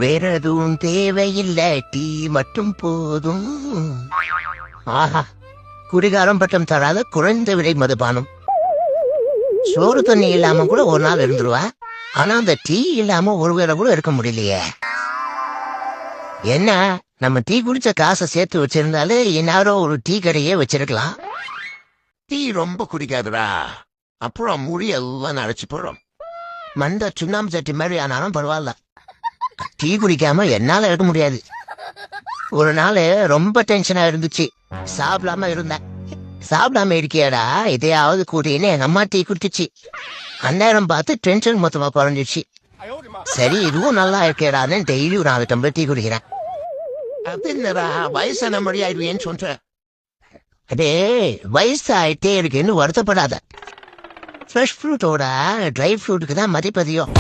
வேற எதுவும் தேவையில்லை, டீ மட்டும் போதும். ஆஹா, குடிகாரம் பட்டம் தராத குறைந்த விலை மதுபானம். சோறு தண்ணி இல்லாம கூட ஒரு நாள் இருந்துருவா, ஆனா அந்த டீ இல்லாம ஒரு வேளை கூட இருக்க முடியலையே. என்ன, நம்ம டீ குடிச்ச காசை சேர்த்து வச்சிருந்தாலே இந்நேரம் ஒரு டீ கடையே வச்சிருக்கலாம். டீ ரொம்ப குடிக்காதுடா, அப்புறம் முடி எல்லாம் அடைச்சு போறோம். மண்ட சுண்ணாம்பு சட்டி மாதிரி ஆனாலும் பரவாயில்ல, டீ குடிக்காம என்னால இருக்க முடியாது. ஒரு நாள் ரொம்ப டென்ஷனா இருந்துச்சு, சாப்பிடாம இருந்தேன். சாப்பிடாம இருக்கியாடா, இதையாவது கூட்டின்னு எங்க அம்மா டீ குடிச்சிச்சு. அந்நேரம் பார்த்து டென்ஷன் மொத்தமா குறைஞ்சிச்சு. சரி, இதுவும் நல்லா இருக்கேடான்னு டெய்லி ஒரு 4 டம்ளர் டீ குடிக்கிறேன். அது என்னடா வயசான மாதிரி ஆயிடுவேன்னு சொல்ற. அடே, வயசு ஆயிட்டே இருக்குன்னு வருத்தப்படாத. ஃப்ரெஷ் ஃப்ரூட்டோட ட்ரை ஃப்ரூட்டுக்கு தான் மதிப்பதியம்.